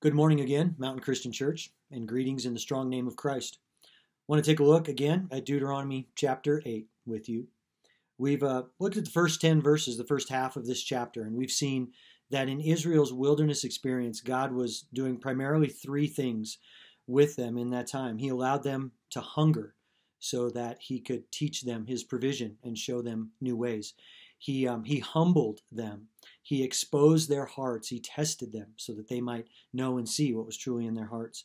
Good morning again, Mountain Christian Church, and greetings in the strong name of Christ. I want to take a look again at Deuteronomy Chapter 8 with you. We've looked at the first 10 verses, the first half of this chapter, and we've seen that in Israel's wilderness experience, God was doing primarily three things with them in that time. He allowed them to hunger so that he could teach them his provision and show them new ways. He humbled them. He exposed their hearts. He tested them so that they might know and see what was truly in their hearts.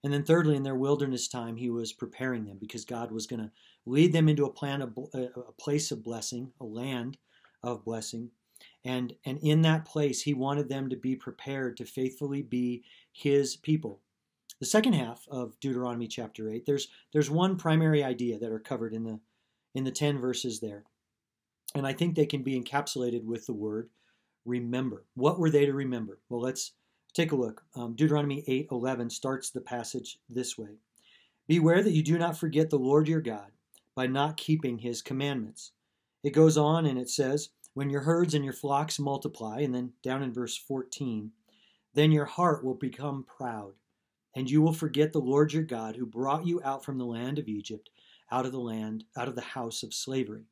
And then thirdly, in their wilderness time, he was preparing them because God was going to lead them into a place of blessing, a land of blessing. And in that place, he wanted them to be prepared to faithfully be his people. The second half of Deuteronomy chapter 8, there's one primary idea that are covered in the 10 verses there. And I think they can be encapsulated with the word remember. What were they to remember? Well, let's take a look. Deuteronomy 8:11 starts the passage this way. Beware that you do not forget the Lord your God by not keeping his commandments. It goes on and it says, when your herds and your flocks multiply, and then down in verse 14, then your heart will become proud, and you will forget the Lord your God who brought you out from the land of Egypt, out of the house of slavery.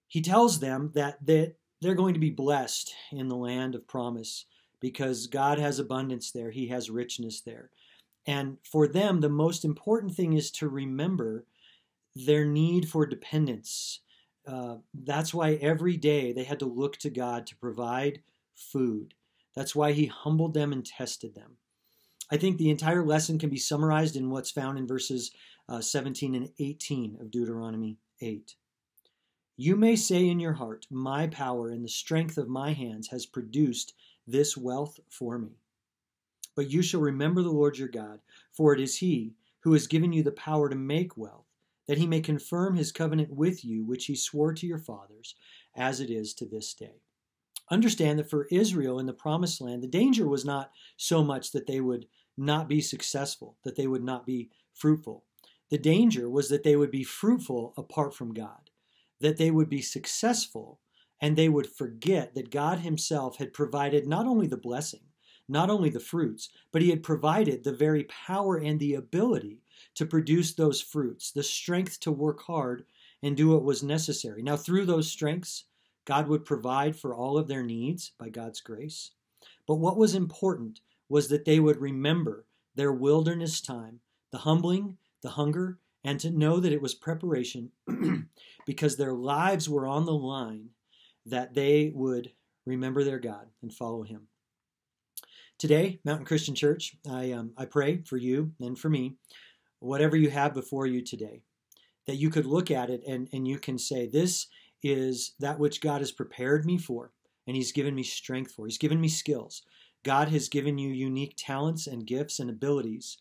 He tells them that they're going to be blessed in the land of promise because God has abundance there. He has richness there. And for them, the most important thing is to remember their need for dependence. That's why every day they had to look to God to provide food. That's why he humbled them and tested them. I think the entire lesson can be summarized in what's found in verses 17 and 18 of Deuteronomy 8. You may say in your heart, my power and the strength of my hands has produced this wealth for me. But you shall remember the Lord your God, for it is he who has given you the power to make wealth, that he may confirm his covenant with you, which he swore to your fathers, as it is to this day. Understand that for Israel in the promised land, the danger was not so much that they would not be successful, that they would not be fruitful. The danger was that they would be fruitful apart from God, that they would be successful, and they would forget that God himself had provided not only the blessing, not only the fruits, but he had provided the very power and the ability to produce those fruits, the strength to work hard and do what was necessary. Now, through those strengths, God would provide for all of their needs by God's grace. But what was important was that they would remember their wilderness time, the humbling, the hunger, and to know that it was preparation because their lives were on the line, that they would remember their God and follow him. Today, Mountain Christian Church, I pray for you and for me, whatever you have before you today, that you could look at it and you can say, this is that which God has prepared me for, and he's given me strength for. He's given me skills. God has given you unique talents and gifts and abilities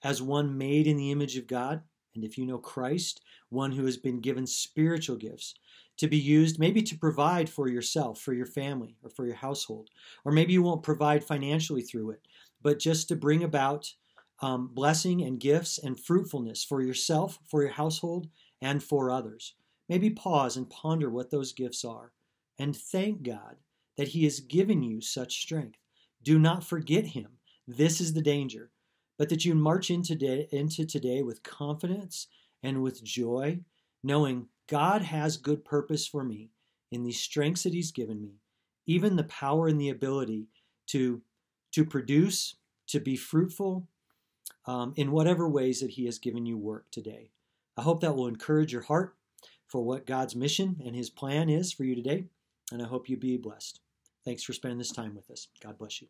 as one made in the image of God. And if you know Christ, one who has been given spiritual gifts to be used maybe to provide for yourself, for your family, or for your household. Or maybe you won't provide financially through it, but just to bring about blessing and gifts and fruitfulness for yourself, for your household, and for others. Maybe pause and ponder what those gifts are and thank God that he has given you such strength. Do not forget him. This is the danger. But that you march into today with confidence and with joy, knowing God has good purpose for me in these strengths that he's given me, even the power and the ability to produce, to be fruitful in whatever ways that he has given you work today. I hope that will encourage your heart for what God's mission and his plan is for you today, and I hope you be blessed. Thanks for spending this time with us. God bless you.